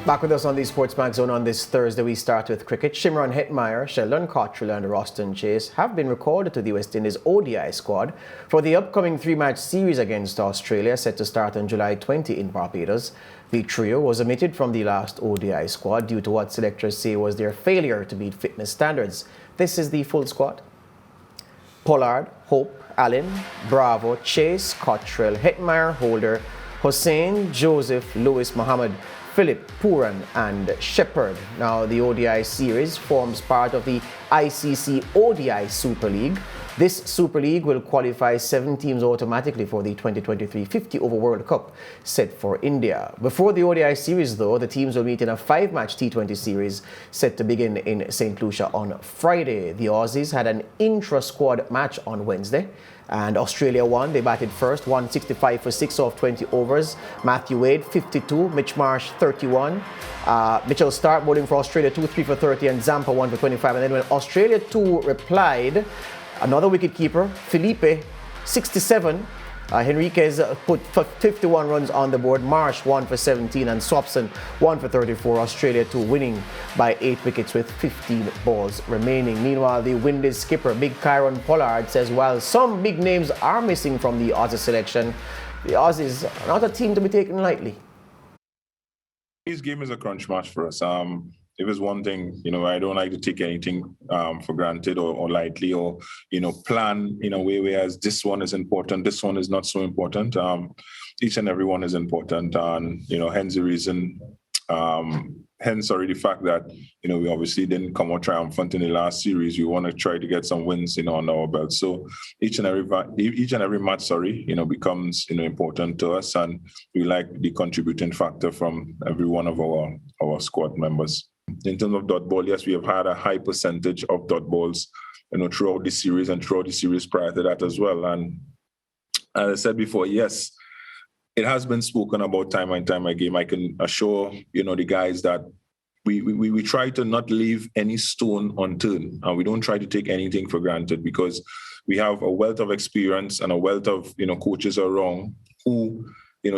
Back with us on the SportsMax Zone on this Thursday, we start with cricket. Shimron Hetmeyer, Sheldon Cottrell and Roston Chase have been recalled to the West Indies ODI squad for the upcoming three-match series against Australia, set to start on July 20 in Barbados. The trio was omitted from the last ODI squad due to what selectors say was their failure to meet fitness standards. This is the full squad. Pollard, Hope, Allen, Bravo, Chase, Cottrell, Hetmeyer, Holder, Hussain, Joseph, Lewis, Mohammed, Philip, Puran and Shepherd. Now, the ODI series forms part of the ICC ODI Super League. This Super League will qualify 7 teams automatically for the 2023 50-over World Cup set for India. Before the ODI series, though, the teams will meet in a 5-match T20 series set to begin in St. Lucia on Friday. The Aussies had an intra-squad match on Wednesday, and Australia won. They batted first, 165 for 6 off 20 overs. Matthew Wade, 52. Mitch Marsh, 31. Mitchell Stark bowling for Australia, 2-3 for 30, and Zampa 1 for 25. And then when Australia 2 replied, another wicketkeeper, Felipe, 67. Henriquez put 51 runs on the board. Marsh 1 for 17 and Swapson 1 for 34. Australia 2 winning by 8 wickets with 15 balls remaining. Meanwhile, the Windies skipper Big Kyron Pollard says while some big names are missing from the Aussie selection, the Aussies are not a team to be taken lightly. This game is a crunch match for us. If it's one thing, I don't like to take anything for granted or lightly or, plan in a way whereas this one is important, this one is not so important. Each and every one is important. And, hence the reason, the fact that, we obviously didn't come out triumphant in the last series. We want to try to get some wins, on our belt. So each and every match, becomes, important to us. And we like the contributing factor from every one of our squad members. In terms of dot ball, yes, we have had a high percentage of dot balls, throughout the series and throughout the series prior to that as well. And as I said before, yes, it has been spoken about time and time again. I can assure, the guys that we try to not leave any stone unturned, and we don't try to take anything for granted because we have a wealth of experience and a wealth of, coaches around who,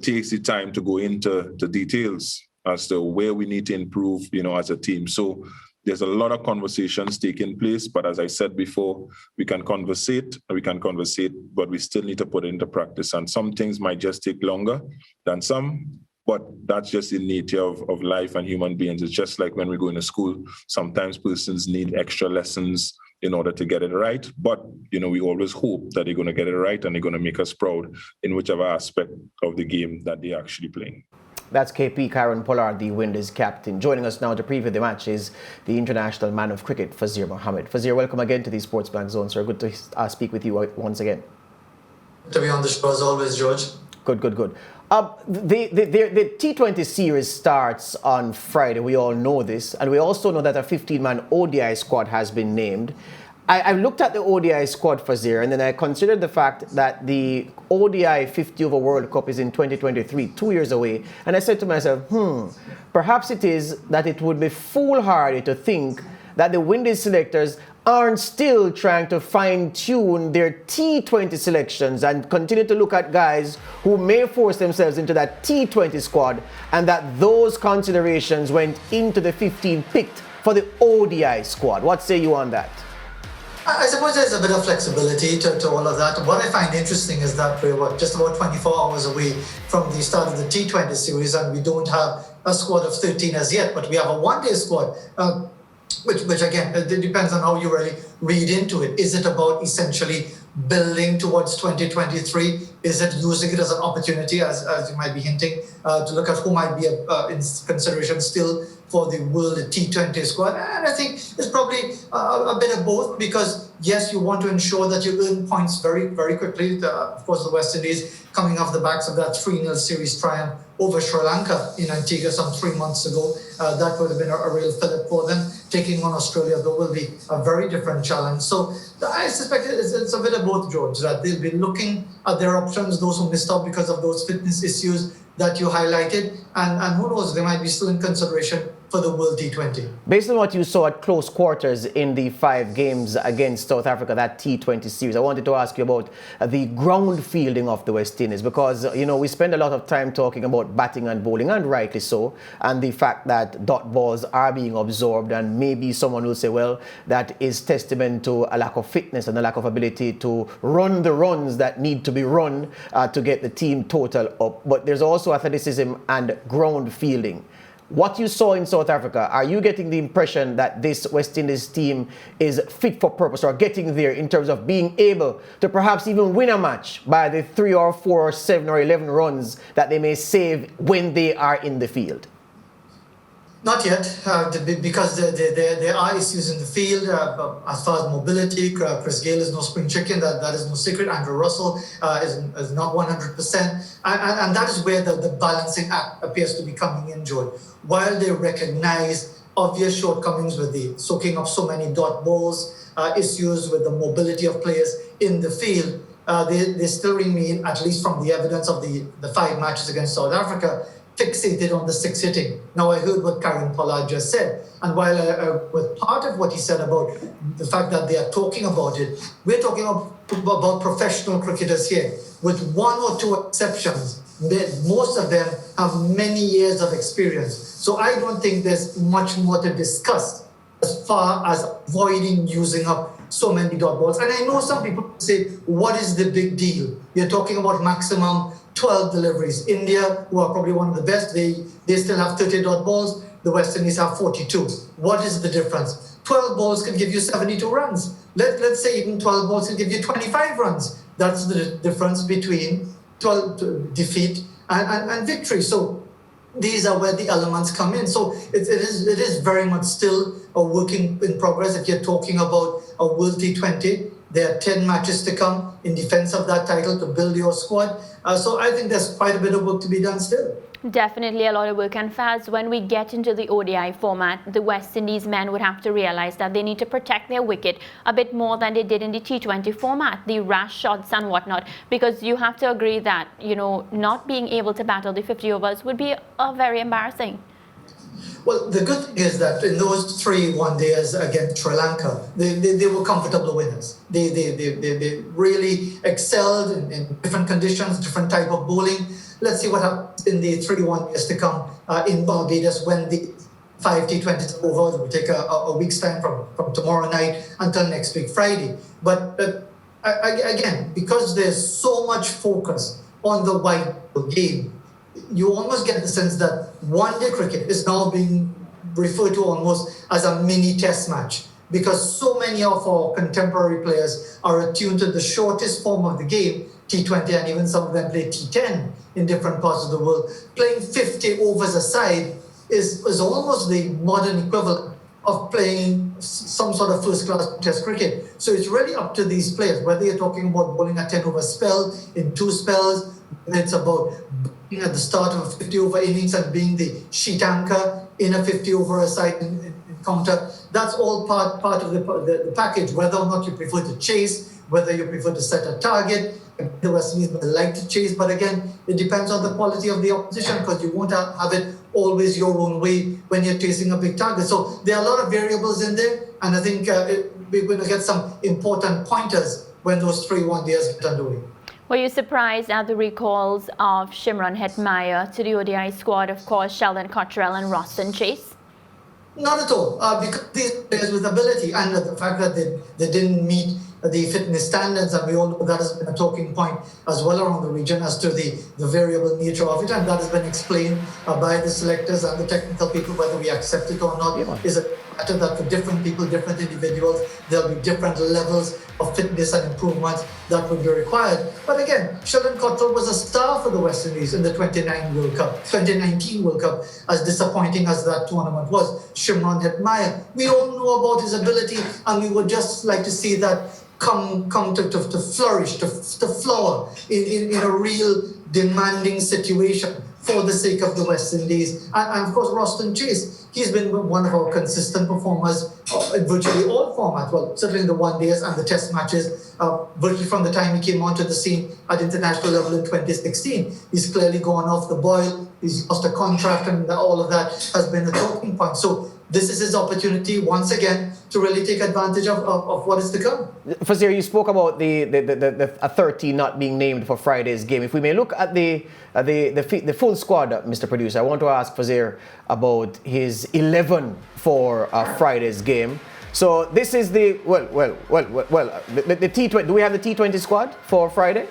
takes the time to go into the details as to where we need to improve, as a team. So there's a lot of conversations taking place, but as I said before, we can conversate, but we still need to put it into practice. And some things might just take longer than some, but that's just the nature of life and human beings. It's just like when we go into school, sometimes persons need extra lessons in order to get it right. But, we always hope that they're going to get it right and they're going to make us proud in whichever aspect of the game that they're actually playing. That's KP Kyron Pollard, the Windies captain. Joining us now to preview the match is the international man of cricket, Fazeer Mohammed. Fazeer, welcome again to the SportsMax Zone, sir. Good to speak with you once again. To be on the show as always, George. Good. The T20 series starts on Friday. We all know this. And we also know that a 15-man ODI squad has been named. I looked at the ODI squad, Fazeer, and then I considered the fact that the ODI 50-over World Cup is in 2023, 2 years away. And I said to myself, perhaps it is that it would be foolhardy to think that the Windies selectors aren't still trying to fine-tune their T20 selections and continue to look at guys who may force themselves into that T20 squad, and that those considerations went into the 15 picked for the ODI squad. What say you on that? I suppose there's a bit of flexibility to all of that. What I find interesting is that we're just about 24 hours away from the start of the T20 series, and we don't have a squad of 13 as yet, but we have a one-day squad, which again, it depends on how you really read into it. Is it about essentially building towards 2023? Is it using it as an opportunity, as you might be hinting, to look at who might be in consideration still for the World T20 squad? And I think it's probably a bit of both, because yes, you want to ensure that you earn points very, very quickly. Of course, the West Indies coming off the backs of that 3-0 series triumph over Sri Lanka in Antigua some 3 months ago. That would have been a real fillip for them. Taking on Australia, though, will be a very different challenge. So I suspect it's a bit of both, George, that they'll be looking at their options, those who missed out because of those fitness issues that you highlighted. And who knows, they might be still in consideration for the World T20. Based on what you saw at close quarters in the 5 games against South Africa, that T20 series, I wanted to ask you about the ground fielding of the West Indies, because, you know, we spend a lot of time talking about batting and bowling, and rightly so, and the fact that dot balls are being absorbed, and maybe someone will say, well, that is testament to a lack of fitness and a lack of ability to run the runs that need to be run to get the team total up. But there's also athleticism and ground fielding. What you saw in South Africa, are you getting the impression that this West Indies team is fit for purpose, or getting there in terms of being able to perhaps even win a match by the 3 or 4 or 7 or 11 runs that they may save when they are in the field? Not yet, because there are issues in the field as far as mobility. Chris Gayle is no spring chicken, that is no secret. Andrew Russell is not 100%. And that is where the balancing act appears to be coming in, Joel. While they recognize obvious shortcomings with the soaking up so many dot balls, issues with the mobility of players in the field, they still remain, at least from the evidence of the 5 matches against South Africa, fixated on the 6th hitting. Now, I heard what Karen Pollard just said, and while with part of what he said about the fact that they are talking about it, we're talking about professional cricketers here, with 1 or 2 exceptions. Most of them have many years of experience. So I don't think there's much more to discuss as far as avoiding using up so many dot balls. And I know some people say, what is the big deal? You're talking about maximum 12 deliveries. India, who are probably one of the best, they still have 30 dot balls. The West Indies have 42. What is the difference? 12 balls can give you 72 runs. Let's say even 12 balls can give you 25 runs. That's the difference between 12 defeat and victory. So these are where the elements come in. So it is very much still a working in progress. If you're talking about a World T20, there are 10 matches to come in defense of that title to build your squad. So I think there's quite a bit of work to be done still. Definitely a lot of work. And Faz, when we get into the ODI format, the West Indies men would have to realize that they need to protect their wicket a bit more than they did in the T20 format, the rash shots and whatnot, because you have to agree that, you know, not being able to battle the 50 overs would be very embarrassing. Well, the good thing is that in those 3 one-days against Sri Lanka, they were comfortable winners. They really excelled in different conditions, different type of bowling. Let's see what happens in the 3 one-days to come in Barbados when the 5 T20s are over. It will take a week's time from tomorrow night until next week, Friday. But again, because there's so much focus on the white ball game, you almost get the sense that one-day cricket is now being referred to almost as a mini test match, because so many of our contemporary players are attuned to the shortest form of the game, T20, and even some of them play T10 in different parts of the world. Playing 50 overs aside is almost the modern equivalent of playing some sort of first-class test cricket. So it's really up to these players, whether you're talking about bowling a 10-over spell in 2 spells, it's about at the start of a 50-over innings and being the sheet anchor in a 50-over aside encounter. That's all part of the package, whether or not you prefer to chase, whether you prefer to set a target. The West Indies like to chase, but again, it depends on the quality of the opposition, because you won't have it always your own way when you're chasing a big target. So there are a lot of variables in there, and I think we're going to get some important pointers when those 3 one-days get underway. Were you surprised at the recalls of Shimron Hetmyer to the ODI squad, of course, Sheldon Cottrell and Roston Chase? Not at all, because these players with ability, and the fact that they didn't meet the fitness standards, and we all know that has been a talking point as well around the region as to the variable nature of it, and that has been explained by the selectors and the technical people, whether we accept it or not. Yeah. Is it matter that for different people, different individuals, there'll be different levels of fitness and improvements that would be required. But again, Sheldon Cottrell was a star for the West Indies in the 2019 World Cup, as disappointing as that tournament was. Shimron Hetmyer, we all know about his ability, and we would just like to see that come to flourish, to flower in a real demanding situation for the sake of the West Indies. And of course, Roston Chase, he's been one of our consistent performers in virtually all formats. Well, certainly in the one days and the test matches, virtually from the time he came onto the scene at international level in 2016. He's clearly gone off the boil. He's lost a contract, and all of that has been a talking point. So this is his opportunity once again to really take advantage of what is to come. Fazeer, you spoke about the 13 not being named for Friday's game. If we may look at the full squad, Mr. Producer, I want to ask Fazeer about his 11 for Friday's game. So this is the the T20. Do we have the T20 squad for Friday?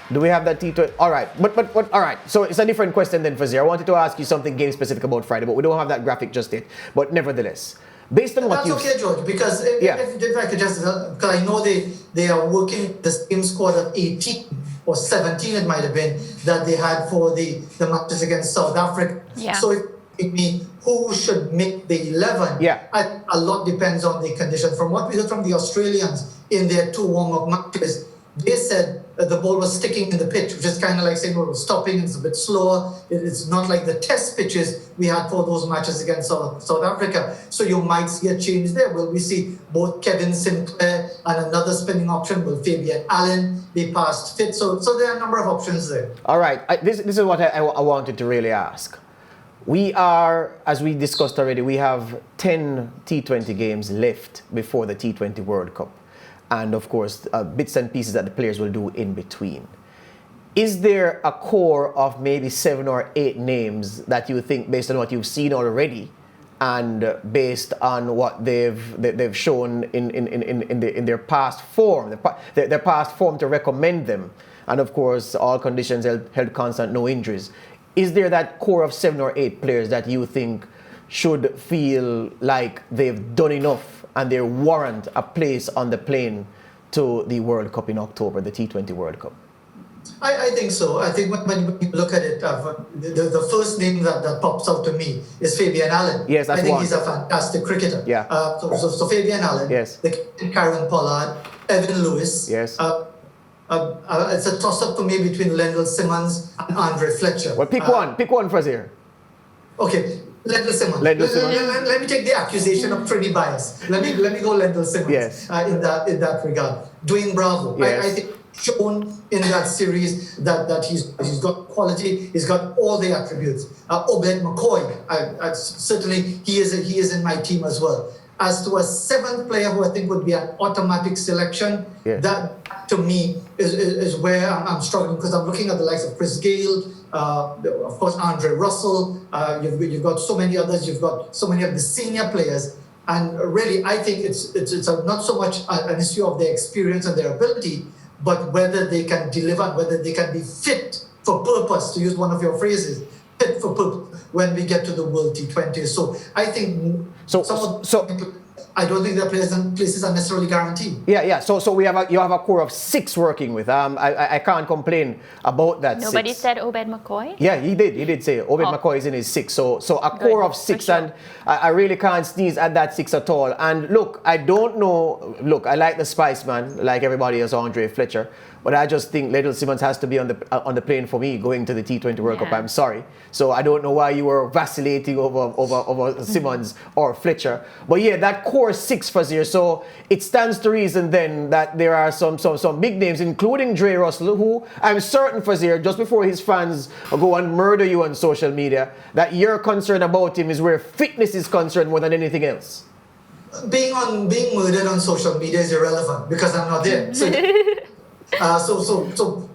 Do we have that T20? All right, but all right. So it's a different question than Fazeer. I wanted to ask you something game specific about Friday, but we don't have that graphic just yet. But nevertheless, based on what you... That's okay, George, because if I could just... Because I know they are working the same squad of 18 or 17, it might have been, that they had for the matches against South Africa. Yeah. So it means who should make the 11? Yeah. A lot depends on the condition. From what we heard from the Australians in their 2 warm-up matches, they said the ball was sticking in the pitch, which is kind of like saying it was stopping, it's a bit slower. It's not like the test pitches we had for those matches against South Africa. So you might see a change there. Will we see both Kevin Sinclair and another spinning option? Will Fabian Allen be past fit? So there are a number of options there. All right, this is what I wanted to really ask. We are, as we discussed already, we have 10 T20 games left before the T20 World Cup. And of course, bits and pieces that the players will do in between. Is there a core of maybe 7 or 8 names that you think, based on what you've seen already, and based on what they've shown in their past form, their past form to recommend them, and of course, all conditions held constant, no injuries? Is there that core of 7 or 8 players that you think should feel like they've done enough and they warrant a place on the plane to the World Cup in October, the T20 World Cup? I think so. I think when you look at it, the first name that pops out to me is Fabian Allen. Yes, that's I think one. he's a fantastic cricketer. Yeah. So Fabian Allen, yes. Karen Pollard, Evan Lewis. Yes. It's a toss-up for me between Lendl Simmons and Andre Fletcher. Well, pick one, Fazeer. Okay. Lendl Simmons. Let me take the accusation of pretty bias. Let me go Lendl Simmons. Yes. In that regard. Dwayne Bravo. Yes. I think shown in that series that he's got quality. He's got all the attributes. Obed McCoy. Certainly he is in my team as well. As to a 7th player who I think would be an automatic selection, that to me is where I'm struggling, because I'm looking at the likes of Chris Gayle, of course Andre Russell. You've got so many others. You've got so many of the senior players, and really I think it's not so much an issue of their experience and their ability, but whether they can deliver, whether they can be fit for purpose, to use one of your phrases, fit for purpose when we get to the World T20. So I think I don't think their places are necessarily guaranteed. Yeah. So you have a core of 6 working with. I can't complain about that. Nobody 6. said Obed McCoy? Yeah, he did say Obed McCoy is in his 6. So a core of 6, sure. And I really can't sneeze at that 6 at all. And look, I don't know. Look, I like the Spice Man, like everybody else, Andre Fletcher. But I just think Lendl Simmons has to be on the plane for me going to the T20 World Cup. I'm sorry. So I don't know why you were vacillating over Simmons or Fletcher. But yeah, that core 6 Fazeer. So it stands to reason then that there are some big names, including Dre Russell, who I'm certain, Fazeer, just before his fans go and murder you on social media, that your concern about him is where fitness is concerned more than anything else. Being murdered on social media is irrelevant because I'm not there. So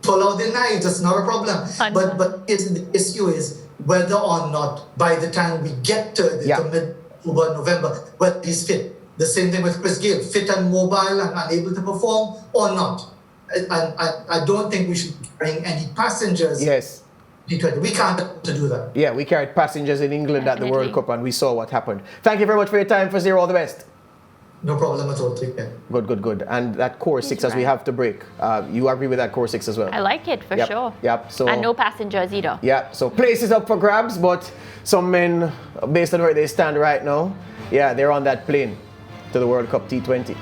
pull out the knives, that's not a problem. But the issue is whether or not by the time we get to mid-October, November, whether he's fit. The same thing with Chris Gayle, fit and mobile and unable to perform or not. And I don't think we should be carrying any passengers. Yes. T20. We can't to do that. Yeah, we carried passengers in England at the World Cup and we saw what happened. Thank you very much for your time, Fazeer. All the best. No problem at all. Take care. Good. And that core 6 as we have to break. You agree with that core 6 as well? I like it for sure. Yep. So, and no passengers either. Yeah. So place is up for grabs, but some men, based on where they stand right now, they're on that plane to the World Cup T20.